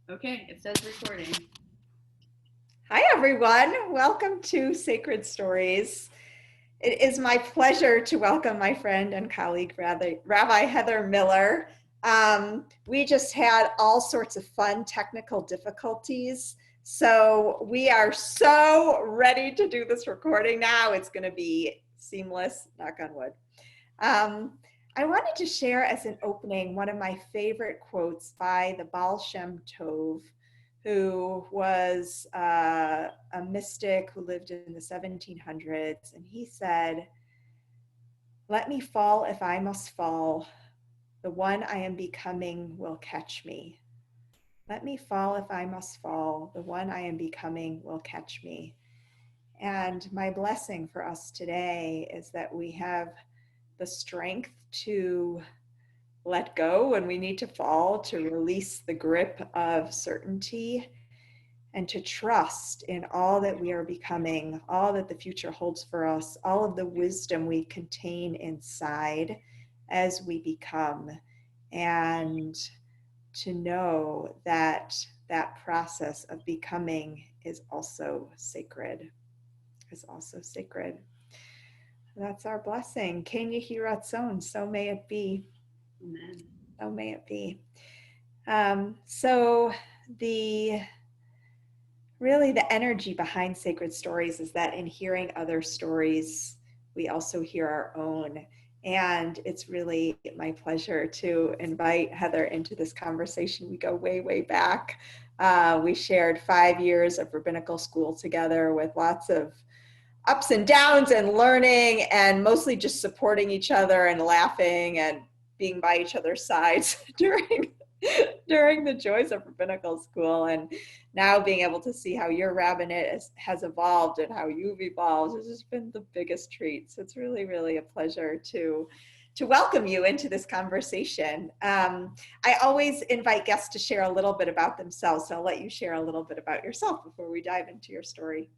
Okay, it says recording. Hi, everyone. Welcome to Sacred Stories. It is my pleasure to welcome my friend and colleague, Rabbi Heather Miller. We just had all sorts of fun technical difficulties. So we are so ready to do this recording now. It's going to be seamless, knock on wood. I wanted to share as an opening one of my favorite quotes by the Baal Shem Tov, who was a mystic who lived in the 1700s. And he said, "Let me fall if I must fall. The one I am becoming will catch me. Let me fall if I must fall. The one I am becoming will catch me." And my blessing for us today is that we have the strength to let go when we need to fall, to release the grip of certainty, and to trust in all that we are becoming, all that the future holds for us, all of the wisdom we contain inside as we become, and to know that that process of becoming is also sacred, That's our blessing. Ken Yehi Ratzon, so may it be. Amen. So may it be. So the really the energy behind sacred stories is that in hearing other stories, we also hear our own. And it's really my pleasure to invite Heather into this conversation. We go way, way back. We shared 5 years of rabbinical school together with lots of ups and downs and learning, and mostly just supporting each other and laughing and being by each other's sides during the joys of rabbinical school. And now being able to see how your rabbinate has evolved and how you've evolved has just been the biggest treat. So it's really, really a pleasure to welcome you into this conversation. I always invite guests to share a little bit about themselves, so I'll let you share a little bit about yourself before we dive into your story.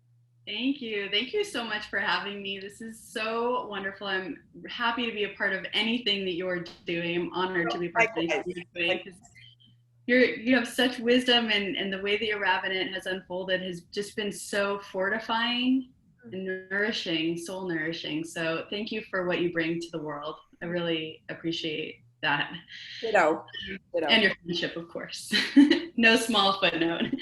Thank you. Thank you so much for having me. This is so wonderful. I'm happy to be a part of anything that you're doing. I'm honored to be a part of anything you're doing because you have such wisdom, and the way that your rabbinate has unfolded has just been so fortifying and nourishing, soul nourishing. So thank you for what you bring to the world. I really appreciate that. Ditto. And your friendship, of course. No small footnote.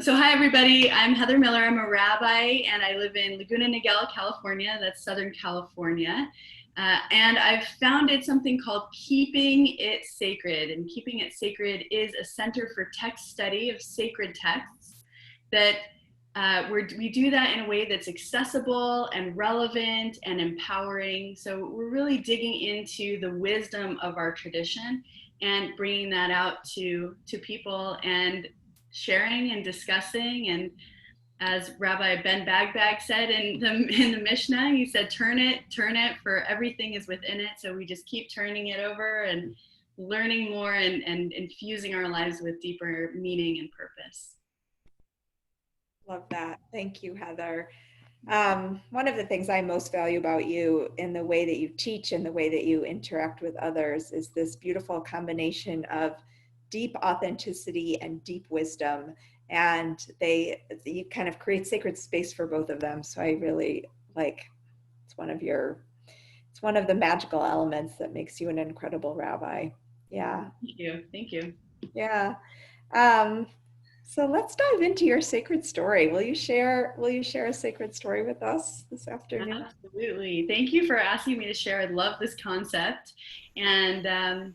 So hi, everybody. I'm Heather Miller. I'm a rabbi, and I live in Laguna Niguel, California. That's Southern California. And I've founded something called Keeping It Sacred. And Keeping It Sacred is a center for text study of sacred texts that we do that in a way that's accessible and relevant and empowering. So we're really digging into the wisdom of our tradition and bringing that out to people and sharing and discussing. And as Rabbi Ben Bagbag said in the Mishnah, he said, turn it, for everything is within it. So we just keep turning it over and learning more and infusing our lives with deeper meaning and purpose. Love that. Thank you, Heather. One of the things I most value about you in the way that you teach and the way that you interact with others is this beautiful combination of deep authenticity and deep wisdom. And you kind of create sacred space for both of them. So I really it's one of the magical elements that makes you an incredible rabbi. Yeah. Thank you. Thank you. Yeah. So let's dive into your sacred story. Will you share a sacred story with us this afternoon? Absolutely. Thank you for asking me to share. I love this concept, and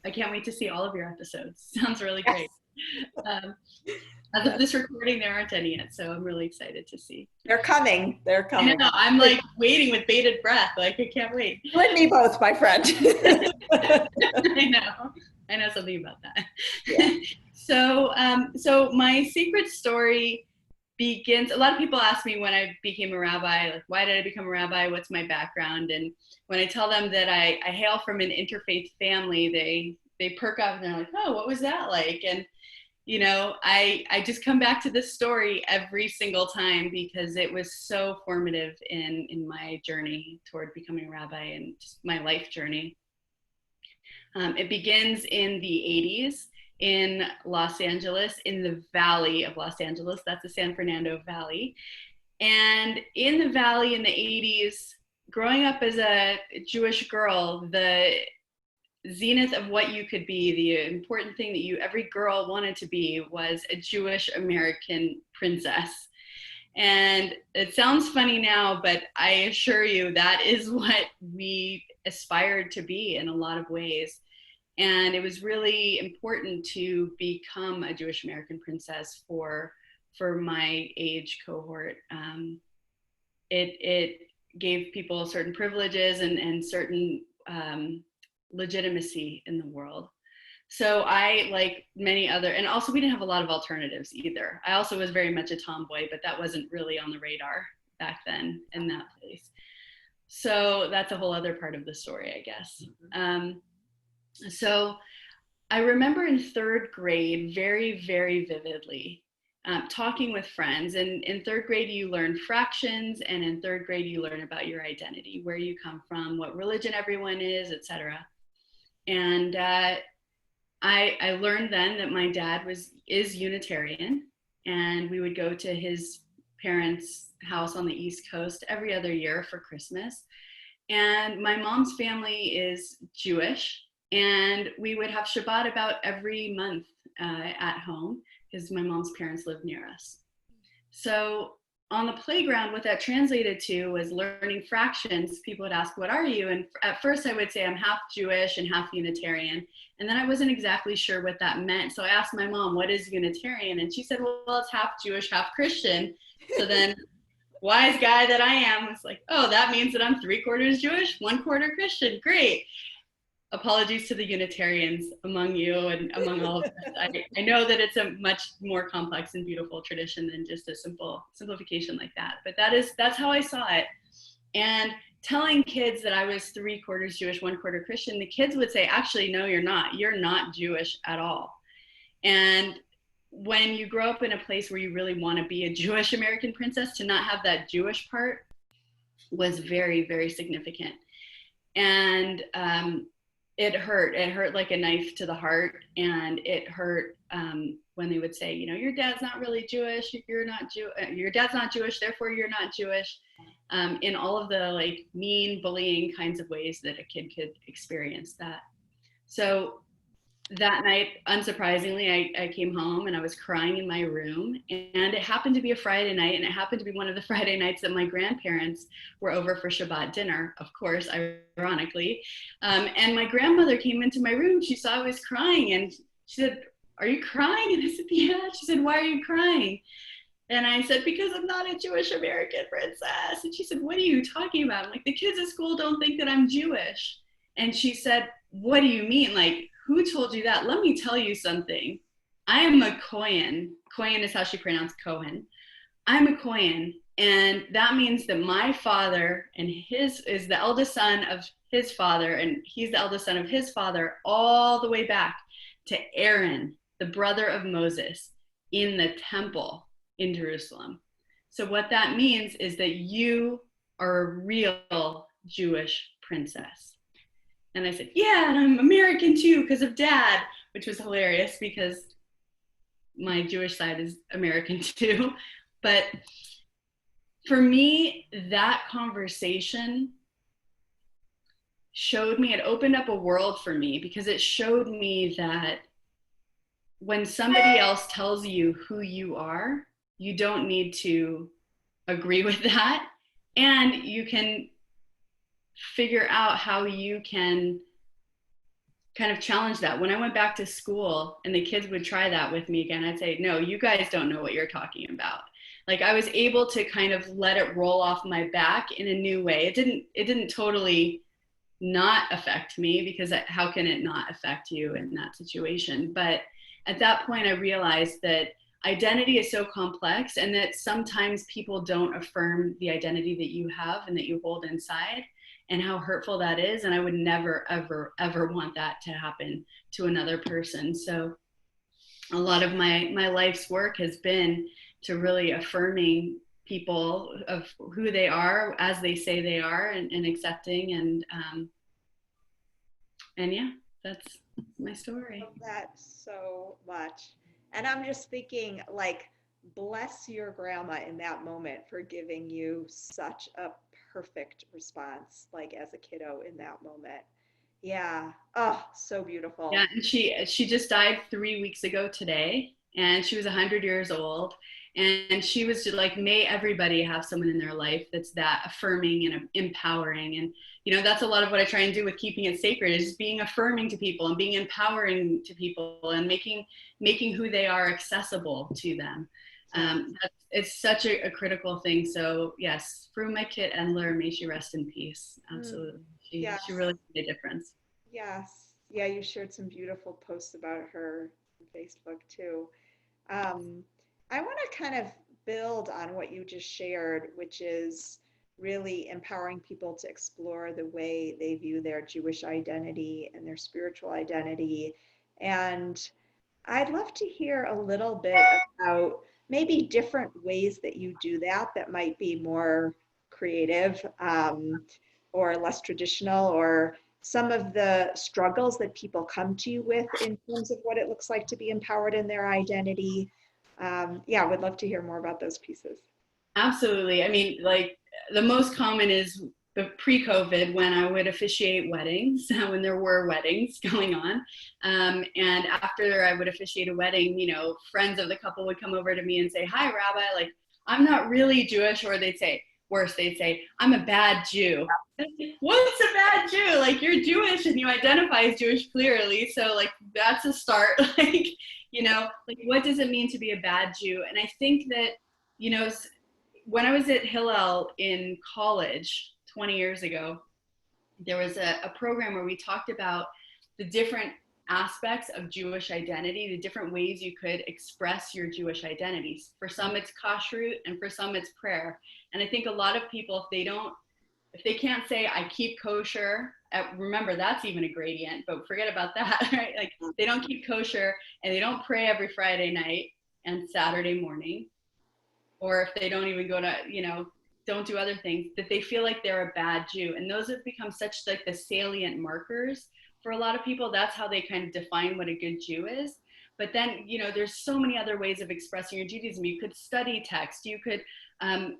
I can't wait to see all of your episodes. Sounds really great. As of this recording, there aren't any yet, so I'm really excited to see. They're coming. I know. I'm like waiting with bated breath. Like I can't wait. You and me both, my friend. I know something about that. Yeah. So my sacred story begins. A lot of people ask me when I became a rabbi, like, why did I become a rabbi? What's my background? And when I tell them that I hail from an interfaith family, they perk up and they're like, oh, what was that like? And you know, I just come back to this story every single time because it was so formative in my journey toward becoming a rabbi and just my life journey. It begins in the 80s, in Los Angeles, in the Valley of Los Angeles. That's the San Fernando Valley. And in the Valley in the 80s, growing up as a Jewish girl, the zenith of what you could be, the important thing that every girl wanted to be, was a Jewish American princess. And it sounds funny now, but I assure you that is what we aspired to be in a lot of ways. And it was really important to become a Jewish American princess for my age cohort. It gave people certain privileges and certain legitimacy in the world. So I, like many other, and also we didn't have a lot of alternatives either. I also was very much a tomboy, but that wasn't really on the radar back then in that place. So that's a whole other part of the story, I guess. So I remember in third grade very, very vividly talking with friends. And in third grade, you learn fractions, and in third grade, you learn about your identity, where you come from, what religion everyone is, etc. And I learned then that my dad is Unitarian, and we would go to his parents' house on the East Coast every other year for Christmas. And my mom's family is Jewish, and we would have Shabbat about every month at home because my mom's parents lived near us. So on the playground, what that translated to was learning fractions. People would ask, what are you? And at first I would say I'm half Jewish and half Unitarian. And then I wasn't exactly sure what that meant. So I asked my mom, what is Unitarian? And she said, well, it's half Jewish, half Christian. So then wise guy that I am was like, oh, that means that I'm 3/4 Jewish, 1/4 Christian. Great. Apologies to the Unitarians among you and among all of us. I know that it's a much more complex and beautiful tradition than just a simple simplification like that. But that's how I saw it. And telling kids that I was 3/4 Jewish, 1/4 Christian, the kids would say, actually, no, you're not. You're not Jewish at all. And when you grow up in a place where you really want to be a Jewish American princess, to not have that Jewish part was very, very significant. And it hurt like a knife to the heart. And it hurt when they would say, your dad's not really Jewish, your dad's not Jewish, therefore you're not Jewish, in all of the like mean bullying kinds of ways that a kid could experience that. So that night, unsurprisingly, I came home and I was crying in my room, and it happened to be a Friday night, and it happened to be one of the Friday nights that my grandparents were over for Shabbat dinner, of course, ironically. And my grandmother came into my room. She saw I was crying, and she said, are you crying? And I said, yeah. She said, why are you crying? And I said, because I'm not a Jewish American princess. And she said, what are you talking about? I'm like, the kids at school don't think that I'm Jewish. And she said, what do you mean? Like, who told you that? Let me tell you something. I am a Kohen. Kohen is how she pronounced Cohen. I'm a Kohen. And that means that my father and his is the eldest son of his father, and he's the eldest son of his father, all the way back to Aaron, the brother of Moses, in the temple in Jerusalem. So what that means is that you are a real Jewish princess. And I said, yeah, and I'm American too because of dad, which was hilarious because my Jewish side is American too. But for me, that conversation showed me, it opened up a world for me, because it showed me that when somebody else tells you who you are, you don't need to agree with that. And you can figure out how you can kind of challenge that. When I went back to school and the kids would try that with me again, I'd say, no, you guys don't know what you're talking about. Like, I was able to kind of let it roll off my back in a new way. It didn't totally not affect me, because how can it not affect you in that situation? But at that point, I realized that identity is so complex, and that sometimes people don't affirm the identity that you have and that you hold inside, and how hurtful that is. And I would never, ever, ever want that to happen to another person. So a lot of my life's work has been to really affirming people of who they are as they say they are, and accepting, and yeah, That's my story. Love that so much. And I'm just thinking, like, bless your grandma in that moment for giving you such a perfect response, like as a kiddo in that moment. Yeah. Oh, so Yeah, beautiful. and she just died 3 weeks ago today, and she was 100 years old, and she was just like, may everybody have someone in their life that's that affirming and empowering, and that's a lot of what I try and do with keeping it sacred is being affirming to people and being empowering to people and making who they are accessible to them. Yeah. It's such a critical thing. So yes, Fru, my kit Endler, may she rest in peace. Mm, Absolutely, she yes. really made a difference. Yes. Yeah, you shared some beautiful posts about her on Facebook too. Um, I want to kind of build on what you just shared, which is really empowering people to explore the way they view their Jewish identity and their spiritual identity. And I'd love to hear a little bit about maybe different ways that you do that that might be more creative, or less traditional, or some of the struggles that people come to you with in terms of what it looks like to be empowered in their identity. Yeah, I would love to hear more about those pieces. Absolutely. I mean, like the most common is the pre-COVID when I would officiate weddings, when there were weddings going on. And after I would officiate a wedding, friends of the couple would come over to me and say, "Hi, Rabbi, like I'm not really Jewish," or they'd say, worse, they'd say, "I'm a bad Jew." What's a bad Jew? Like you're Jewish and you identify as Jewish clearly. So like that's a start. Like what does it mean to be a bad Jew? And I think that, you know, when I was at Hillel in college 20 years ago, there was a program where we talked about the different aspects of Jewish identity, the different ways you could express your Jewish identities. For some, it's kashrut, and for some, it's prayer. And I think a lot of people, if they can't say I keep kosher, remember that's even a gradient, but forget about that, right? Like they don't keep kosher and they don't pray every Friday night and Saturday morning, or if they don't even go to, don't do other things, that they feel like they're a bad Jew. And those have become such like the salient markers for a lot of people. That's how they kind of define what a good Jew is. But then, there's so many other ways of expressing your Judaism. You could study text, you could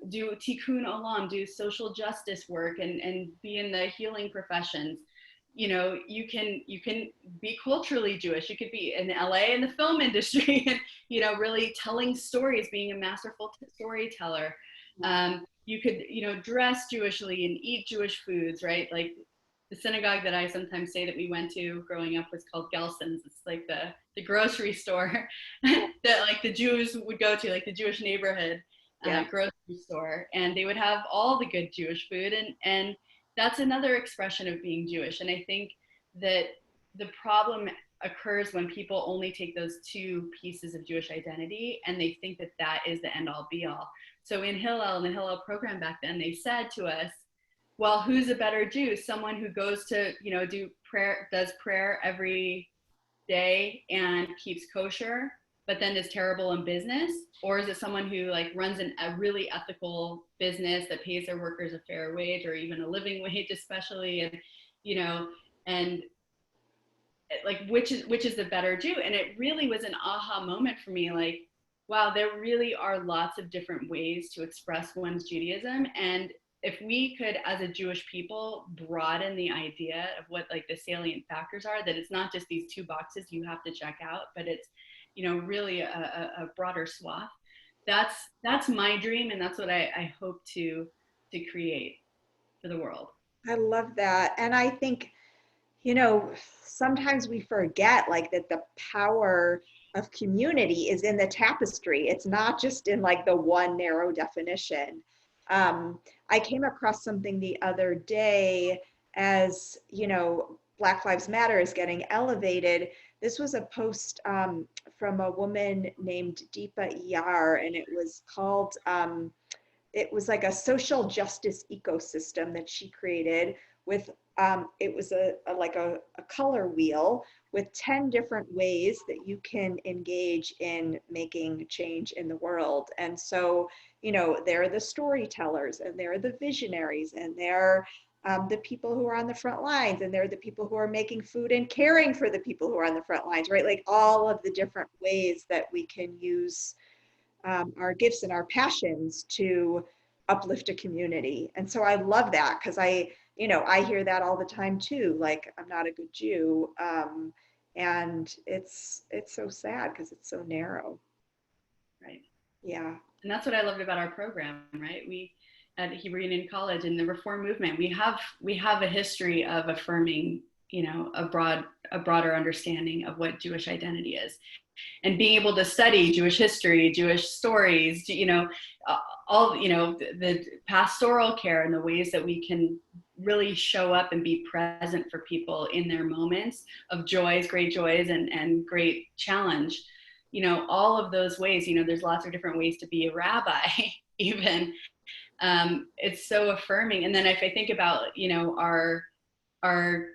do tikkun olam, do social justice work, and be in the healing professions. You can be culturally Jewish. You could be in LA in the film industry and really telling stories, being a masterful storyteller. You could dress Jewishly and eat Jewish foods, right? Like the synagogue that I sometimes say that we went to growing up was called Gelson's. It's like the grocery store that like the Jews would go to, like the Jewish neighborhood Yeah. grocery store, and they would have all the good Jewish food, and that's another expression of being Jewish. And I think that the problem occurs when people only take those two pieces of Jewish identity and they think that that is the end all be all. So in Hillel, in the Hillel program back then, they said to us, well, who's a better Jew? Someone who goes to, does prayer every day and keeps kosher, but then is terrible in business? Or is it someone who like runs a really ethical business that pays their workers a fair wage or even a living wage, especially, and you know, and like which is the better Jew? And it really was an aha moment for me, like, wow, there really are lots of different ways to express one's Judaism. And if we could, as a Jewish people, broaden the idea of what like the salient factors are, that it's not just these two boxes you have to check out, but it's really a broader swath. That's my dream, and that's what I hope to create for the world. I love that. And I think, you know, sometimes we forget like that the power of community is in the tapestry. It's not just in like the one narrow definition. I came across something the other day as, Black Lives Matter is getting elevated. This was a post from a woman named Deepa Yar, and it was like a social justice ecosystem that she created with it was like a color wheel with 10 different ways that you can engage in making change in the world. And so, there are the storytellers and there are the visionaries and there the people who are on the front lines, and they're the people who are making food and caring for the people who are on the front lines, right? Like all of the different ways that we can use our gifts and our passions to uplift a community. And so I love that, because I hear that all the time too, like, I'm not a good Jew. And it's so sad because it's so narrow. Right. Yeah. And that's what I loved about our program, right? We at Hebrew Union College in the Reform movement, we have a history of affirming, a broader understanding of what Jewish identity is, and being able to study Jewish history, Jewish stories, all, the pastoral care and the ways that we can really show up and be present for people in their moments of great joys and great challenge. All of those ways, there's lots of different ways to be a rabbi, even. It's so affirming. And then if I think about, our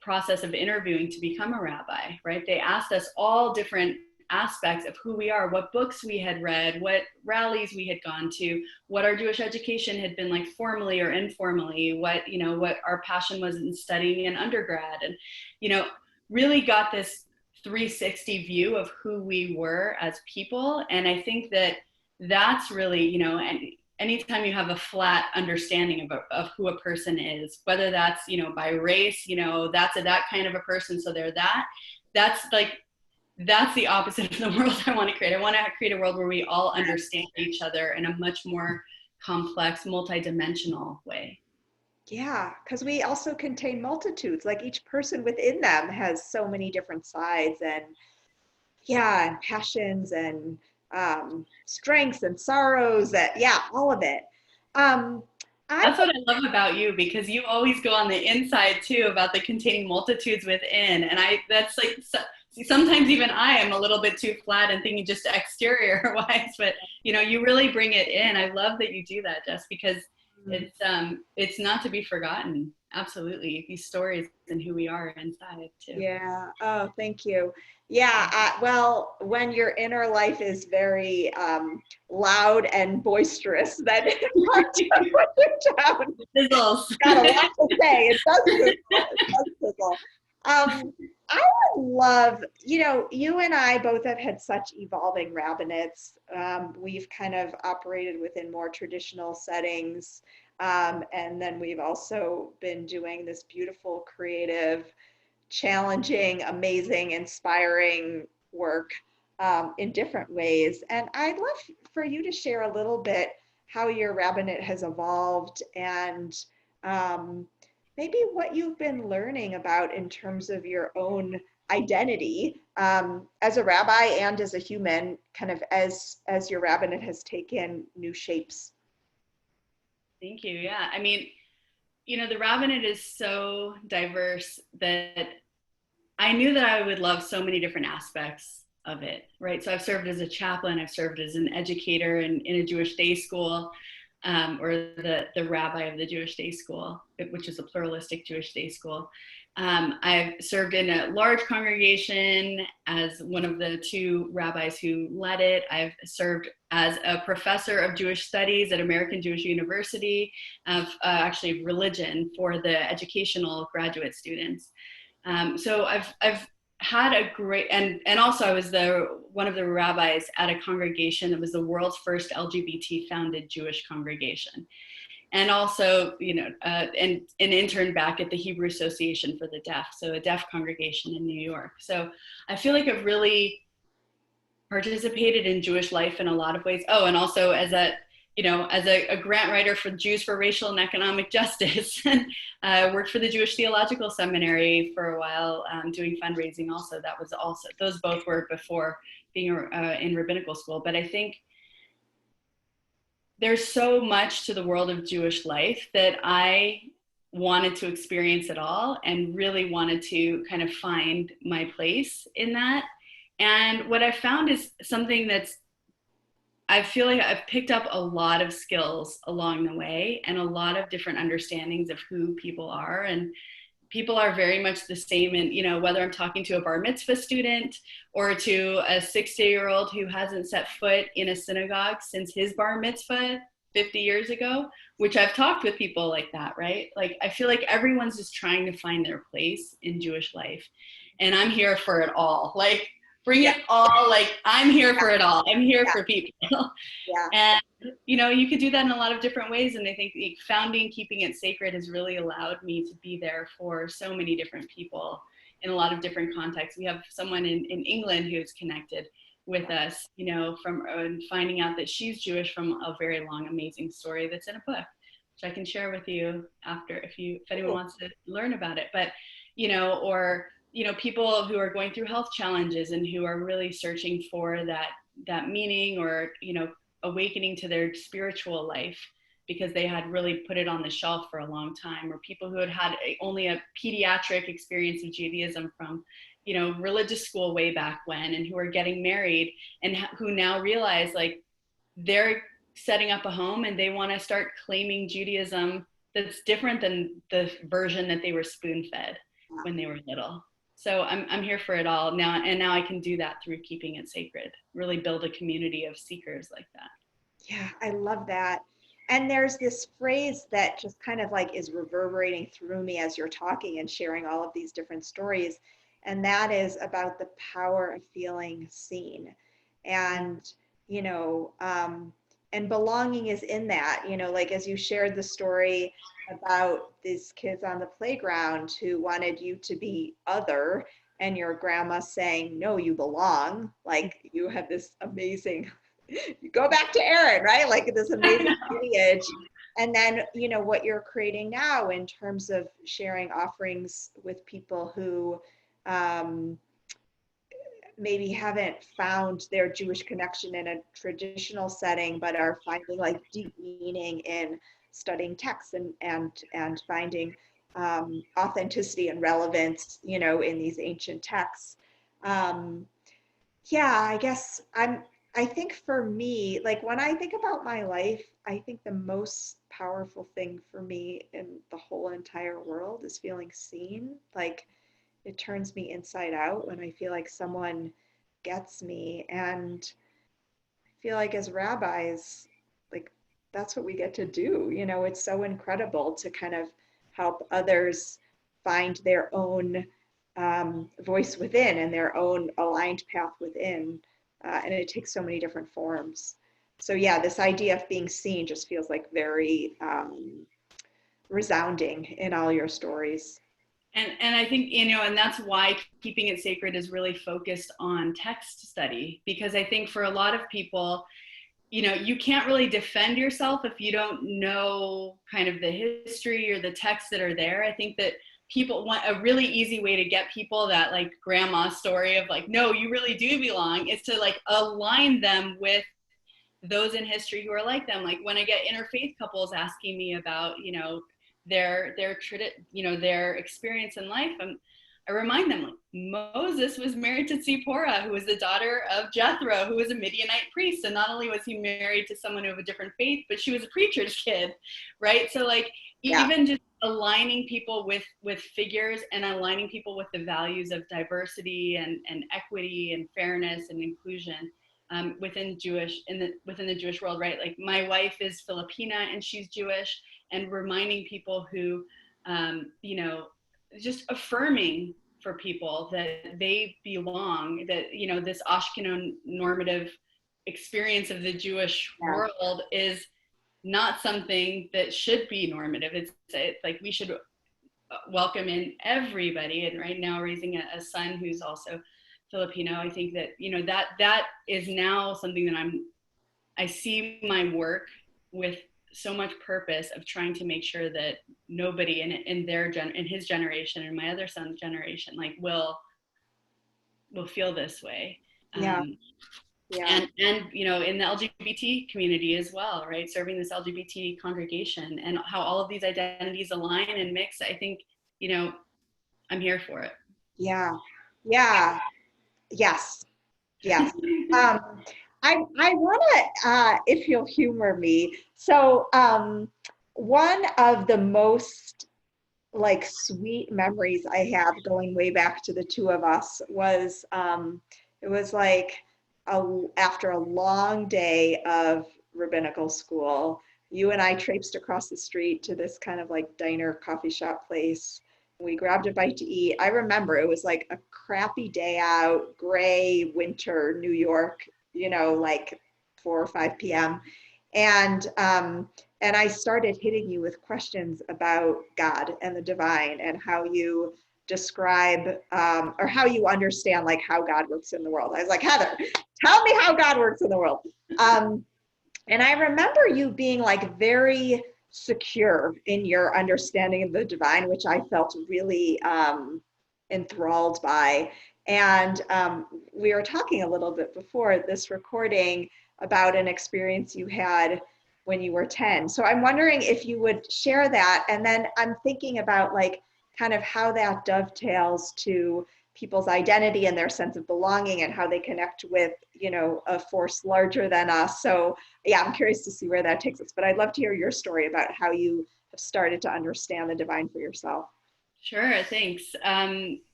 process of interviewing to become a rabbi, right? They asked us all different aspects of who we are, what books we had read, what rallies we had gone to, what our Jewish education had been like formally or informally, what our passion was in studying in undergrad, and, really got this 360 view of who we were as people. And I think that's really, and anytime you have a flat understanding of who a person is, whether that's, by race, that's that kind of a person, so they're that's the opposite of the world I want to create. I want to create a world where we all understand each other in a much more complex, multidimensional way. Yeah, because we also contain multitudes. Like each person within them has so many different sides, and and passions, and strengths and sorrows, all of it. That's what I love about you, because you always go on the inside too, about the containing multitudes within. And that's like, sometimes even I am a little bit too flat and thinking just exterior wise, but you really bring it in. I love that you do that, Jess, because it's not to be forgotten. Absolutely. These stories and who we are inside too. Yeah. Oh, thank you. Yeah. Well, when your inner life is very loud and boisterous, then it's hard to put it down. Sizzles. Got a lot to say. It does sizzle. I would love, you and I both have had such evolving rabbinates. We've kind of operated within more traditional settings. And then we've also been doing this beautiful, creative, challenging, amazing, inspiring work in different ways. And I'd love for you to share a little bit how your rabbinate has evolved, and maybe what you've been learning about in terms of your own identity as a rabbi and as a human, kind of as your rabbinate has taken new shapes. Thank you. Yeah. I mean, the rabbinate is so diverse that I knew that I would love so many different aspects of it, right? So I've served as a chaplain, I've served as an educator in a Jewish day school, or the rabbi of the Jewish day school, which is a pluralistic Jewish day school. I've served in a large congregation as one of the two rabbis who led it. I've served as a professor of Jewish studies at American Jewish University, of actually religion for the educational graduate students. So I've had a great, and also I was one of the rabbis at a congregation that was the world's first LGBT founded Jewish congregation. And also, an intern back at the Hebrew Association for the Deaf, so a deaf congregation in New York. So I feel like I've really participated in Jewish life in a lot of ways. Oh, and also as a grant writer for Jews for Racial and Economic Justice, and worked for the Jewish Theological Seminary for a while, doing fundraising also. Those both were before being in rabbinical school. But I think there's so much to the world of Jewish life that I wanted to experience it all, and really wanted to kind of find my place in that. And what I found is something I feel like I've picked up a lot of skills along the way, and a lot of different understandings of who people are. And people are very much the same. And, whether I'm talking to a bar mitzvah student or to a 60-year-old who hasn't set foot in a synagogue since his bar mitzvah, 50 years ago, which I've talked with people like that, right? Like, I feel like everyone's just trying to find their place in Jewish life. And I'm here for it all. Like, bring Yeah, it all. Like, I'm here for it all. I'm here yeah, for people. yeah, And, you could do that in a lot of different ways. And I think founding Keeping It Sacred has really allowed me to be there for so many different people in a lot of different contexts. We have someone in England who's connected with us, from finding out that she's Jewish from a very long, amazing story that's in a book, which I can share with you after if anyone wants to learn about it. But, or people who are going through health challenges and who are really searching for that meaning, or awakening to their spiritual life because they had really put it on the shelf for a long time, or people who had only a pediatric experience of Judaism from religious school way back when, and who are getting married and who now realize like they're setting up a home and they want to start claiming Judaism that's different than the version that they were spoon-fed when they were little. So I'm here for it all now, and now I can do that through Keeping It Sacred, really build a community of seekers like that. Yeah, I love that. And there's this phrase that just kind of like is reverberating through me as you're talking and sharing all of these different stories. And that is about the power of feeling seen. And, you know, and belonging is in that, like as you shared the story about these kids on the playground who wanted you to be other, and your grandma saying, no, you belong, like you have this amazing you go back to Aaron, right? Like this amazing lineage. And then, what you're creating now in terms of sharing offerings with people who maybe haven't found their Jewish connection in a traditional setting, but are finding like deep meaning in studying texts and finding authenticity and relevance, in these ancient texts. Yeah, I guess I think for me, like when I think about my life, I think the most powerful thing for me in the whole entire world is feeling seen. Like it turns me inside out when I feel like someone gets me. And I feel like as rabbis, like that's what we get to do. It's so incredible to kind of help others find their own voice within and their own aligned path within. And it takes so many different forms. So yeah, this idea of being seen just feels like very resounding in all your stories. And I think, and that's why Keeping It Sacred is really focused on text study, because I think for a lot of people, you can't really defend yourself if you don't know kind of the history or the texts that are there. I think that people want a really easy way to get people that like grandma story of like, no, you really do belong, is to like align them with those in history who are like them. Like when I get interfaith couples asking me about, their their experience in life, I remind them like Moses was married to Zipporah, who was the daughter of Jethro, who was a Midianite priest. And not only was he married to someone of a different faith, but she was a preacher's kid, right? So like even just aligning people with figures and aligning people with the values of diversity and equity and fairness and inclusion within the Jewish world, right? Like my wife is Filipina and she's Jewish, and reminding people who, just affirming for people that they belong, that, this Ashkenazi normative experience of the Jewish world is not something that should be normative. It's like we should welcome in everybody. And right now raising a son who's also Filipino, I think that, that is now something that I see my work with so much purpose of trying to make sure that nobody in his generation and my other son's generation, like will feel this way. Yeah. And in the LGBT community as well, right? Serving this LGBT congregation and how all of these identities align and mix. I think, I'm here for it. Yeah. Yes. I want to, if you'll humor me. So one of the most like sweet memories I have going way back to the two of us was it was like after a long day of rabbinical school, you and I traipsed across the street to this kind of like diner, coffee shop place. We grabbed a bite to eat. I remember it was like a crappy day out, gray winter New York, like 4 or 5 p.m. And I started hitting you with questions about God and the divine and how you describe or how you understand like how God works in the world. I was like, Heather, tell me how God works in the world. And I remember you being like very secure in your understanding of the divine, which I felt really enthralled by. And we were talking a little bit before this recording about an experience you had when you were 10. So I'm wondering if you would share that. And then I'm thinking about like kind of how that dovetails to people's identity and their sense of belonging and how they connect with, a force larger than us. So yeah, I'm curious to see where that takes us, but I'd love to hear your story about how you have started to understand the divine for yourself. Sure, thanks.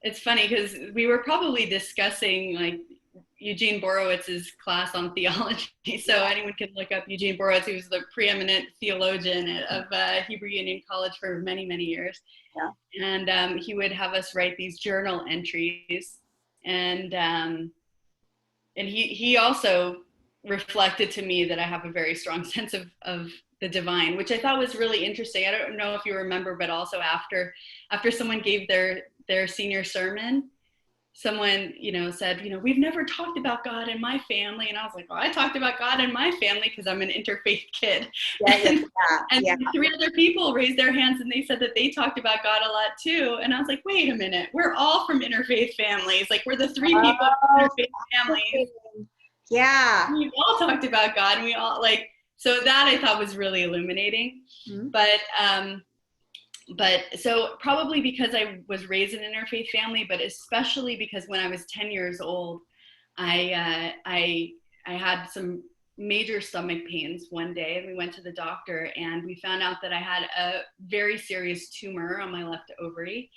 It's funny because we were probably discussing like Eugene Borowitz's class on theology. So anyone can look up Eugene Borowitz, who was the preeminent theologian of Hebrew Union College for many, many years. Yeah. And he would have us write these journal entries. And he also reflected to me that I have a very strong sense of the divine, which I thought was really interesting. I don't know if you remember, but also after someone gave their senior sermon, someone, said, we've never talked about God in my family. And I was like, well, I talked about God in my family because I'm an interfaith kid. And 3 other people raised their hands and they said that they talked about God a lot too. And I was like, wait a minute, we're all from interfaith families. Like we're the 3 people from interfaith families. Yeah. We've all talked about God and we all so that I thought was really illuminating. Mm-hmm. But so probably because I was raised in an interfaith family, but especially because when I was 10 years old, I had some major stomach pains one day, and we went to the doctor and we found out that I had a very serious tumor on my left ovary,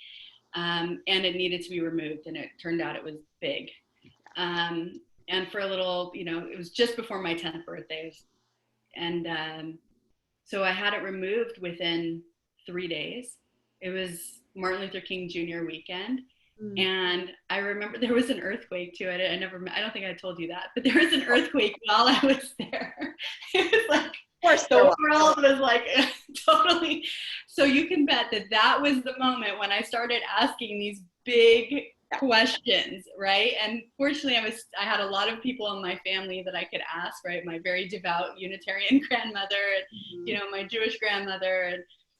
and it needed to be removed, and it turned out it was big. And for a little, it was just before my 10th birthday, and so I had it removed within 3 days. It was Martin Luther King Jr. weekend. And I remember there was an earthquake too. I don't think I told you that, but there was an earthquake while I was there. It was like, of course, the world was like totally. So you can bet that was the moment when I started asking these big questions, right? And fortunately, I had a lot of people in my family that I could ask, right? My very devout Unitarian grandmother, and, my Jewish grandmother,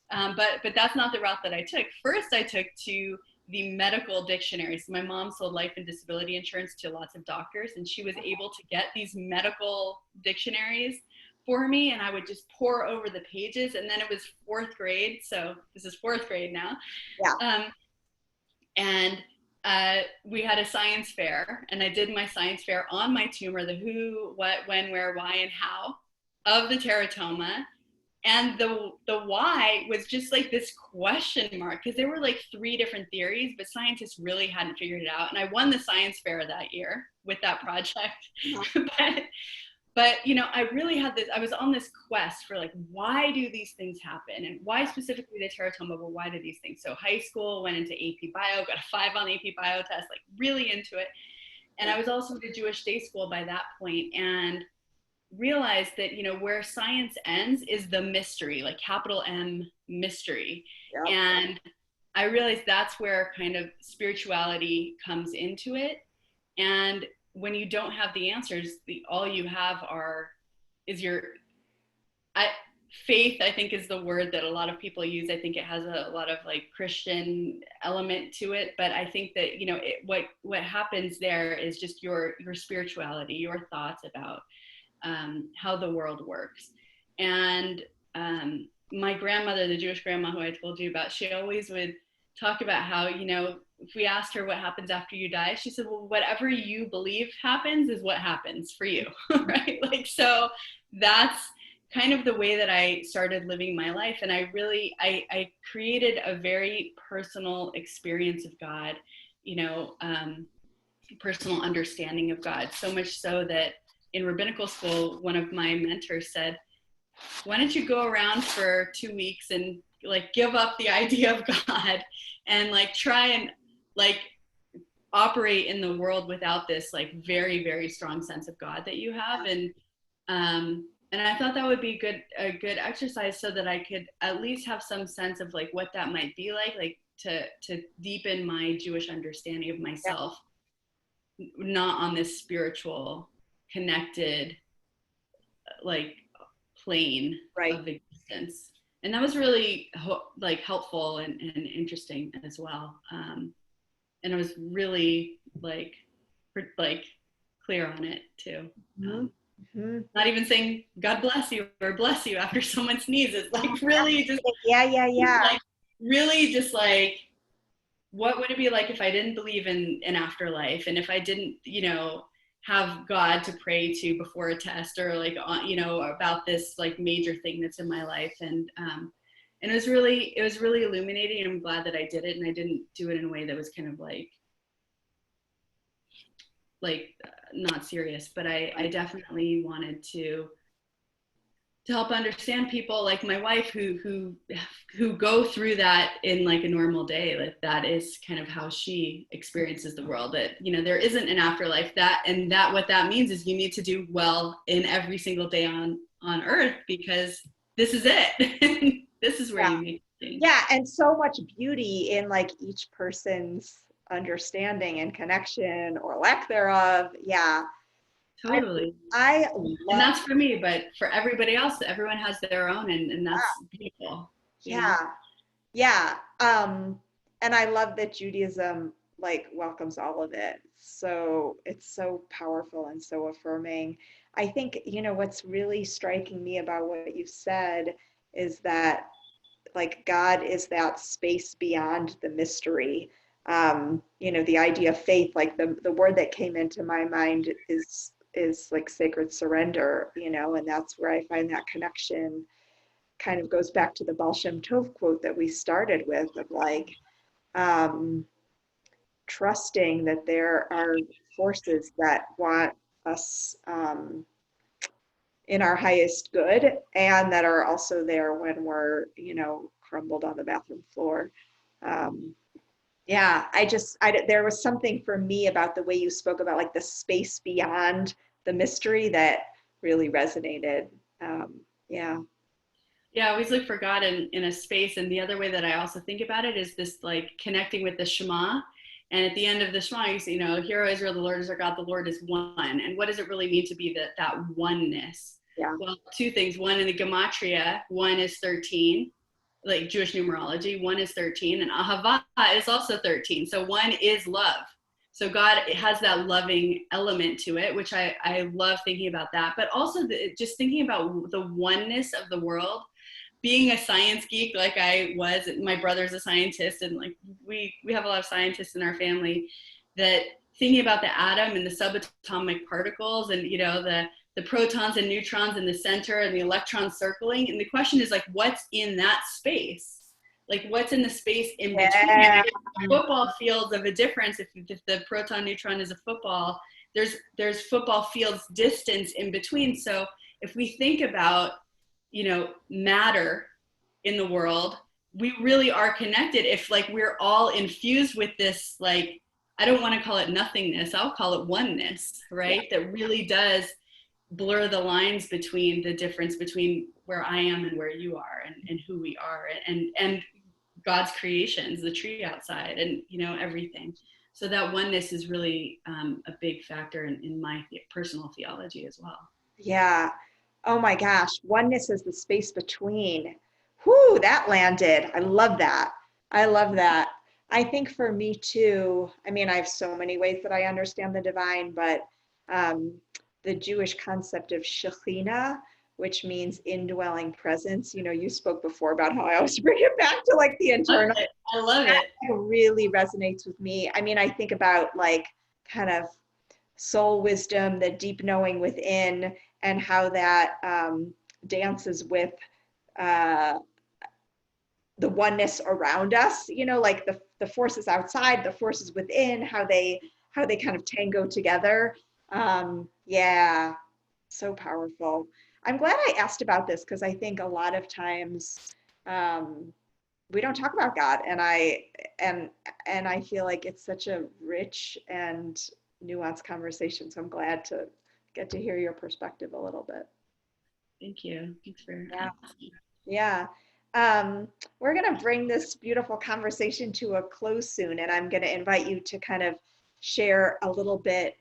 and but that's not the route that I took. First, I took to the medical dictionary. So my mom sold life and disability insurance to lots of doctors, and she was able to get these medical dictionaries for me, and I would just pore over the pages. And then it was 4th grade, so this is 4th grade now. Yeah. And we had a science fair, and I did my science fair on my tumor, the who, what, when, where, why, and how of the teratoma. And the why was just like this question mark, because there were like 3 different theories, but scientists really hadn't figured it out. And I won the science fair that year with that project. But I really had this, I was on this quest for like, why do these things happen? And why specifically the teratoma, but why do these things? So high school, went into AP Bio, got a 5 on the AP Bio test, like really into it. And I was also at a Jewish day school by that point, and realized that, where science ends is the mystery, like capital M mystery. Yep. And I realized that's where kind of spirituality comes into it. And when you don't have the answers, all you have is your faith, I think, is the word that a lot of people use. I think it has a lot of like Christian element to it, but I think that, what happens there is just your spirituality, your thoughts about how the world works. And my grandmother, the Jewish grandma who I told you about, she always would talk about how, if we asked her what happens after you die, she said, well, whatever you believe happens is what happens for you, right? Like, so that's kind of the way that I started living my life. And I created a very personal experience of God, personal understanding of God, so much so that in rabbinical school, one of my mentors said, why don't you go around for 2 weeks and like give up the idea of God and like try and like operate in the world without this like very, very strong sense of God that you have. And I thought that would be a good exercise so that I could at least have some sense of like what that might be like to deepen my Jewish understanding of myself, not on this spiritual connected like plane Right. of existence. And that was really like helpful and interesting as well. And I was really like clear on it too. Not even saying God bless you or bless you after someone sneezes. Like really just like really just like what would it be like if I didn't believe in an afterlife and if I didn't, have God to pray to before a test or like about this like major thing that's in my life. And it was really illuminating, and I'm glad that I did it, and I didn't do it in a way that was kind of like not serious, but I definitely wanted to help understand people like my wife who go through that in like a normal day. Like that is kind of how she experiences the world, that there isn't an afterlife, that what that means is you need to do well in every single day on earth, because this is it. This is where you make things. Yeah, and so much beauty in like each person's understanding and connection or lack thereof. Yeah. Totally. I love, and that's for me, but for everybody else, everyone has their own, and that's beautiful. Yeah. Yeah. And I love that Judaism like welcomes all of it. So it's so powerful and so affirming. I think, what's really striking me about what you said is that like God is that space beyond the mystery. The idea of faith, like the word that came into my mind is like sacred surrender, and that's where I find that connection. Kind of goes back to the Baal Shem Tov quote that we started with, of like trusting that there are forces that want us in our highest good, and that are also there when we're crumbled on the bathroom floor. There was something for me about the way you spoke about like the space beyond the mystery that really resonated. Yeah. I always look for God in a space. And the other way that I also think about it is this like connecting with the Shema. And at the end of the Shema, you say, Hear, O Israel, the Lord is our God, the Lord is one. And what does it really mean to be that oneness? Yeah. Well, two things. One, in the Gematria, 1 is 13, like Jewish numerology, 1 is 13, and Ahava is also 13. So 1 is love. So God has that loving element to it, which I love thinking about that. But also just thinking about the oneness of the world. Being a science geek like I was, my brother's a scientist, and like we have a lot of scientists in our family, that thinking about the atom and the subatomic particles, and the protons and neutrons in the center and the electrons circling, and the question is like, what's in that space? Like what's in the space in between? Yeah. Football fields of a difference. If the proton neutron is a football, there's football fields distance in between. So if we think about matter in the world, we really are connected. If like we're all infused with this, like, I don't want to call it nothingness, I'll call it oneness, right? Yeah. That really does blur the lines between the difference between where I am and where you are, and who we are, and God's creations, the tree outside, and everything. So that oneness is really a big factor in my personal theology as well. Yeah. Oh my gosh. Oneness is the space between. Whoo, that landed. I love that. I love that. I think for me too, I mean, I have so many ways that I understand the divine, but the Jewish concept of Shekhinah, which means indwelling presence. You spoke before about how I always bring it back to like the internal. I love it. It really resonates with me. I mean, I think about like kind of soul wisdom, the deep knowing within, and how that dances with the oneness around us, like the forces outside, the forces within, how they kind of tango together. Yeah, so powerful. I'm glad I asked about this because I think a lot of times we don't talk about God, and I feel like it's such a rich and nuanced conversation. So I'm glad to get to hear your perspective a little bit. Thank you. Thanks for Yeah. asking. Yeah. Um, we're going to bring this beautiful conversation to a close soon, and I'm going to invite you to kind of share a little bit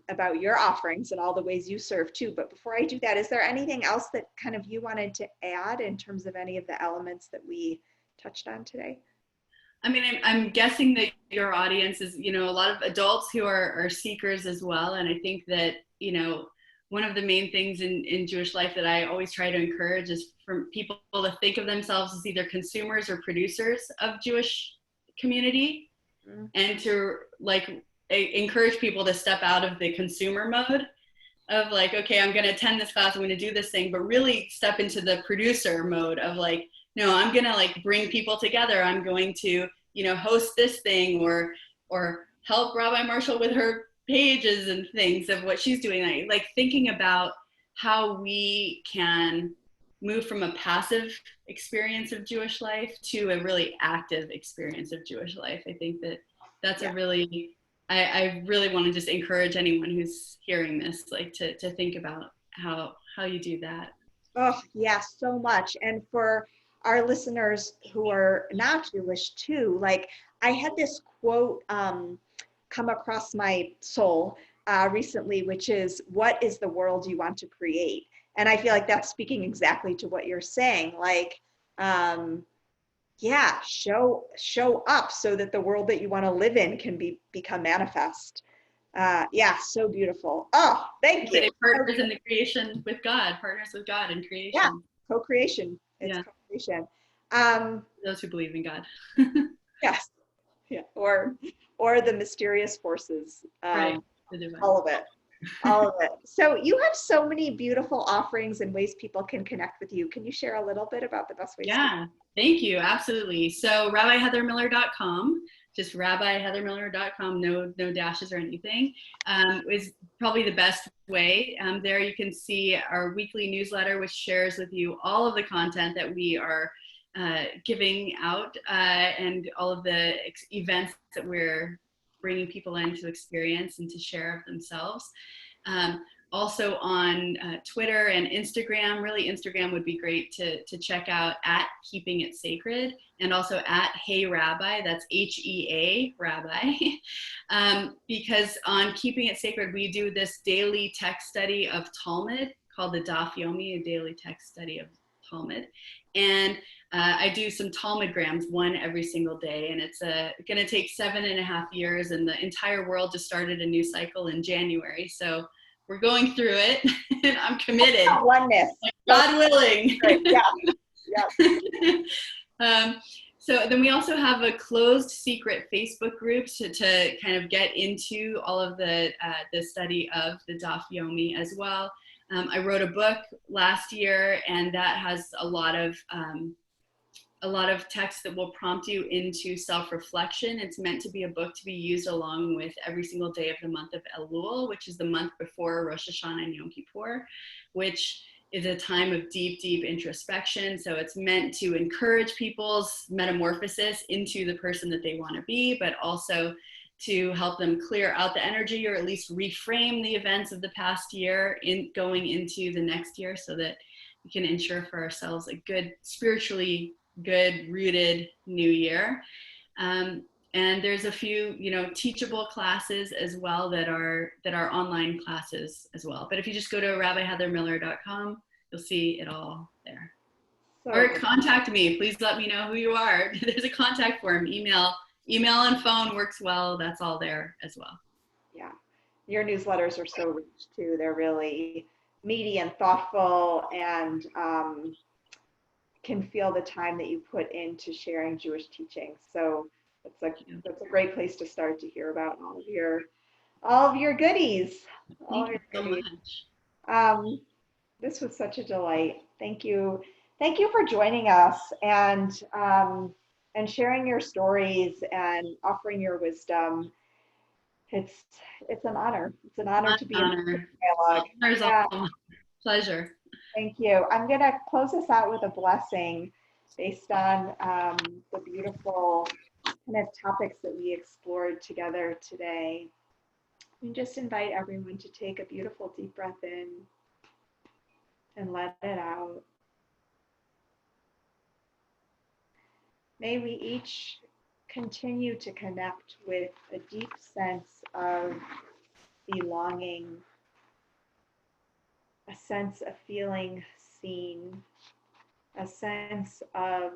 about your offerings and all the ways you serve too. But before I do that, is there anything else that kind of you wanted to add in terms of any of the elements that we touched on today? I mean, I'm guessing that your audience is, a lot of adults who are seekers as well. And I think that, one of the main things in Jewish life that I always try to encourage is for people to think of themselves as either consumers or producers of Jewish community, and to encourage people to step out of the consumer mode of like, okay, I'm going to attend this class, I'm going to do this thing, but really step into the producer mode of like, no, I'm going to bring people together. I'm going to, host this thing or help Rabbi Marshall with her pages and things of what she's doing. Like thinking about how we can move from a passive experience of Jewish life to a really active experience of Jewish life. I think that's a really, I really want to just encourage anyone who's hearing this, to think about how you do that. Oh, yes, so much. And for our listeners who are not Jewish too, I had this quote come across my soul recently, which is, what is the world you want to create? And I feel like that's speaking exactly to what you're saying. Yeah, show up so that the world that you want to live in can become manifest. Yeah, so beautiful. Oh, thank you. Partners in the creation with God, partners with God in creation. Yeah, co-creation. It's co-creation. Those who believe in God. Yes. Yeah. Or the mysterious forces. Right. All of it. All of it. So you have so many beautiful offerings and ways people can connect with you. Can you share a little bit about the best ways? Yeah, thank you. Absolutely. So RabbiHeatherMiller.com, just RabbiHeatherMiller.com, no dashes or anything, is probably the best way. There you can see our weekly newsletter, which shares with you all of the content that we are giving out and all of the events that we're bringing people in to experience and to share of themselves. Also on Twitter and Instagram. Really, Instagram would be great to check out at Keeping It Sacred, and also at Hey Rabbi, that's HEA Rabbi. Because on Keeping It Sacred, we do this daily text study of Talmud called the Daf Yomi, a daily text study of Talmud. And I do some Talmudgrams, one every single day, and it's going to take 7.5 years, and the entire world just started a new cycle in January. So we're going through it, and I'm committed. Oneness. God willing. Yeah. So then we also have a closed secret Facebook group to kind of get into all of the study of the Daf Yomi as well. I wrote a book last year, and that has a lot of text that will prompt you into self-reflection. It's meant to be a book to be used along with every single day of the month of Elul, which is the month before Rosh Hashanah and Yom Kippur, which is a time of deep, deep introspection. So it's meant to encourage people's metamorphosis into the person that they want to be, but also to help them clear out the energy, or at least reframe the events of the past year in going into the next year, so that we can ensure for ourselves a good, spiritually good, rooted new year. And there's a few, teachable classes as well that are online classes as well. But if you just go to RabbiHeatherMiller.com, you'll see it all there. Or contact me. Please let me know who you are. There's a contact form. Email and phone works well. That's all there as well. Yeah. Your newsletters are so rich too. They're really meaty and thoughtful, and can feel the time that you put into sharing Jewish teachings. So that's a great place to start to hear about all of your goodies. Thank you so much. This was such a delight. Thank you. Thank you for joining us and sharing your stories and offering your wisdom. It's an honor. It's an honor to be in this dialogue. Yeah. Pleasure. Thank you. I'm going to close us out with a blessing based on the beautiful kind of topics that we explored together today. And just invite everyone to take a beautiful deep breath in and let it out. May we each continue to connect with a deep sense of belonging, a sense of feeling seen, a sense of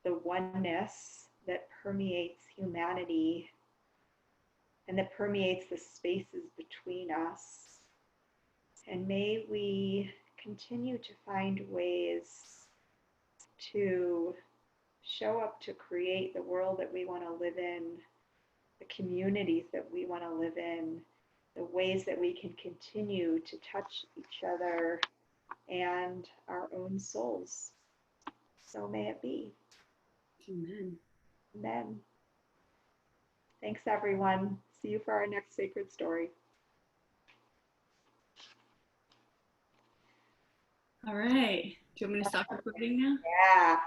the oneness that permeates humanity and that permeates the spaces between us. And may we continue to find ways to show up to create the world that we want to live in, the communities that we want to live in, the ways that we can continue to touch each other and our own souls. So may it be. Amen. Amen. Thanks, everyone. See you for our next sacred story. All right. Do you want me to stop recording now? Yeah.